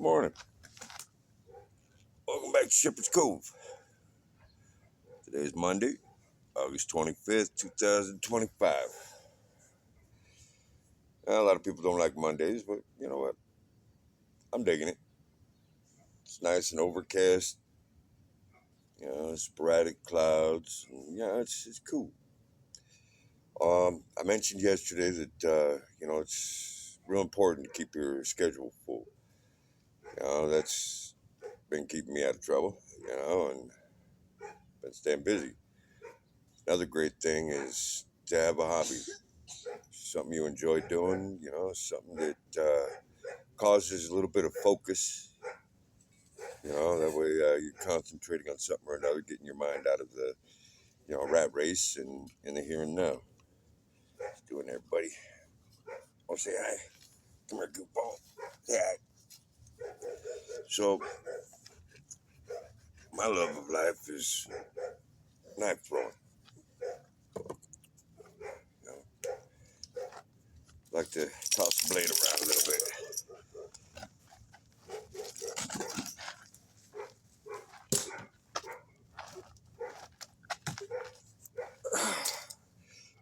Morning. Welcome back to Shepherd's Cove. Today is Monday, August 25th, 2025. A lot of people don't like Mondays, but you know what? I'm digging it. It's nice and overcast, sporadic clouds. Yeah, it's cool. I mentioned yesterday that, it's real important to keep your schedule full. That's been keeping me out of trouble, and been staying busy. Another great thing is to have a hobby, something you enjoy doing, something that causes a little bit of focus. That way you're concentrating on something or another, getting your mind out of the, rat race and in the here and now. What's doing there, buddy? I'll say hi. Come here, goofball. Say hi. So, my love of life is knife throwing. Like to toss the blade around a little bit.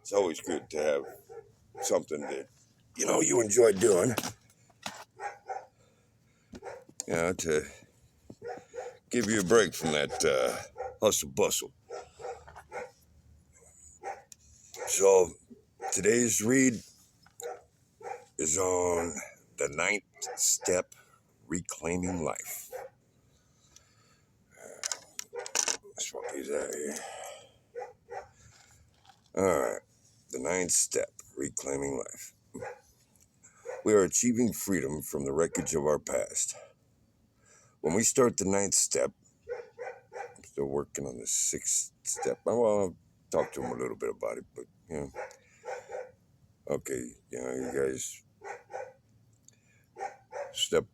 It's always good to have something that, you enjoy doing. To give you a break from that hustle bustle. So today's read is on the 9th step, reclaiming life. Let's swap these out here. All right, the 9th step, reclaiming life. We are achieving freedom from the wreckage of our past. When we start the 9th step, I'm still working on the 6th step. I'll talk to him a little bit about it, but okay, you guys. Step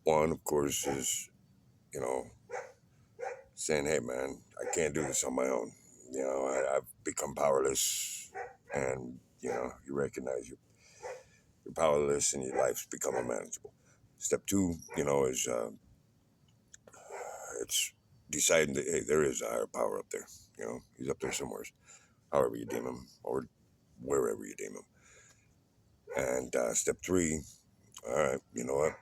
1, of course, is saying, "Hey, man, I can't do this on my own. I've become powerless, and you recognize you're powerless, and your life's become unmanageable." Step 2, is it's deciding that, hey, there is a higher power up there. He's up there somewhere, however you deem him, or wherever you deem him. And step 3, all right, you know what?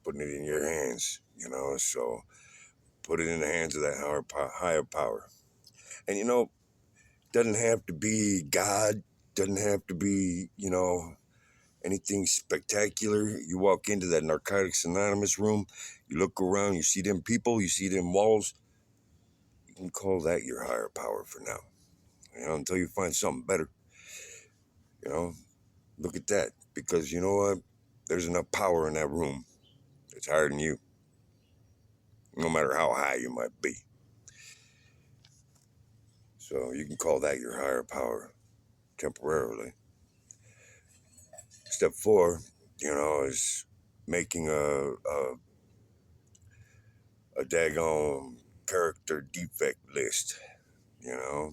Putting it in your hands. So put it in the hands of that higher power. And doesn't have to be God, doesn't have to be, anything spectacular. You walk into that Narcotics Anonymous room, you look around, you see them people, you see them walls. You can call that your higher power for now, until you find something better. Look at that, because you know what? There's enough power in that room. It's higher than you, no matter how high you might be. So you can call that your higher power temporarily. Step 4, is making a daggone character defect list. You're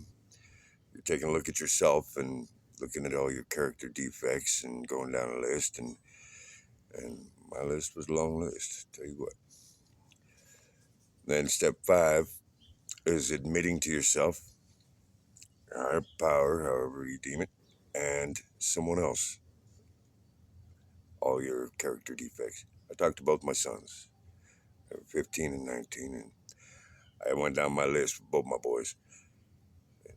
taking a look at yourself and looking at all your character defects and going down a list, and my list was a long list, tell you what. Then step 5 is admitting to yourself, your higher power, however you deem it, and someone else, all your character defects. I talked to both my sons. They were 15 and 19, and I went down my list for both my boys.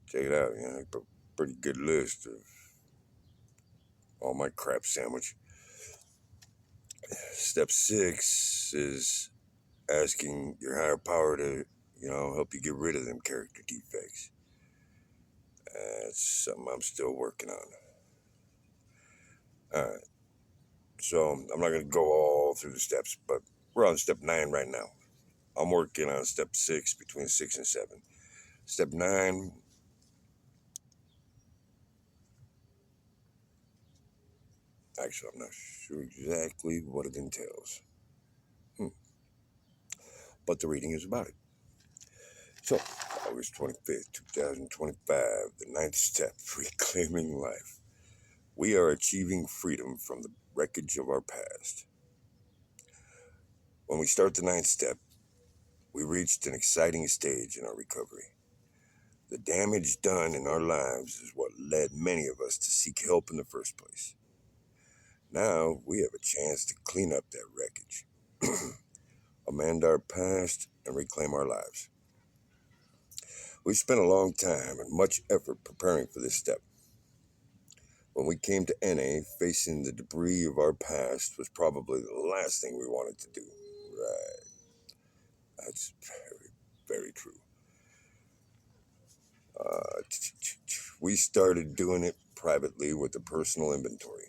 Check it out, pretty good list of all my crap sandwich. Step 6 is asking your higher power to, help you get rid of them character defects. That's something I'm still working on. All right. So I'm not going to go all through the steps, but we're on step 9 right now. I'm working on step 6, between 6 and 7. Step 9, actually, I'm not sure exactly what it entails. But the reading is about it. So, August 25th, 2025, the 9th step, reclaiming life. We are achieving freedom from the wreckage of our past. When we start the ninth step, we reached an exciting stage in our recovery. The damage done in our lives is what led many of us to seek help in the first place. Now we have a chance to clean up that wreckage, amend our past, and reclaim our lives. We spent a long time and much effort preparing for this step. When we came to NA, facing the debris of our past was probably the last thing we wanted to do. Right. That's very, very true. We started doing it privately with a personal inventory.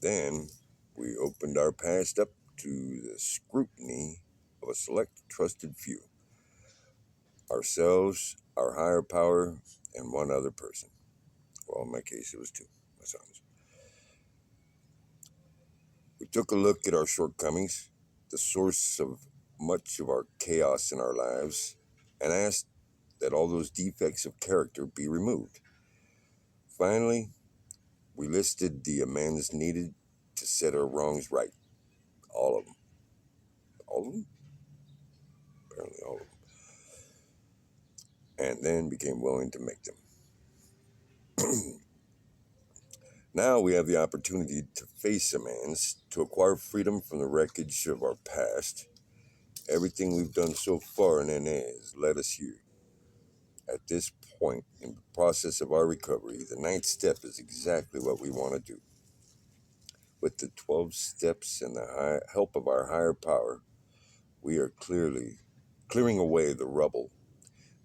Then we opened our past up to the scrutiny of a select trusted few: ourselves, our higher power, and one other person. Well, in my case, it was two, my sons. We took a look at our shortcomings, the source of much of our chaos in our lives, and asked that all those defects of character be removed. Finally, we listed the amends needed to set our wrongs right. All of them. All of them? Apparently all of them. And then became willing to make them. Now we have the opportunity to face amends, to acquire freedom from the wreckage of our past. Everything we've done so far in NA has led us here. At this point in the process of our recovery, the ninth step is exactly what we want to do. With the 12 steps and the help of our higher power, we are clearly clearing away the rubble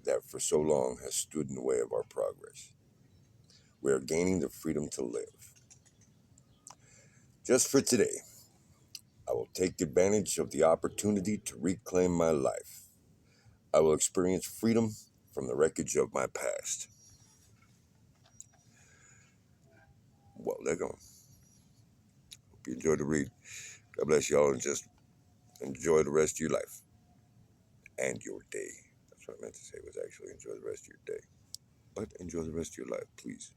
that for so long has stood in the way of our progress. We are gaining the freedom to live. Just for today, I will take advantage of the opportunity to reclaim my life. I will experience freedom from the wreckage of my past. Well, they're gone. Hope you enjoyed the read. God bless y'all, and just enjoy the rest of your life and your day. That's what I meant to say, was actually enjoy the rest of your day. But enjoy the rest of your life, please.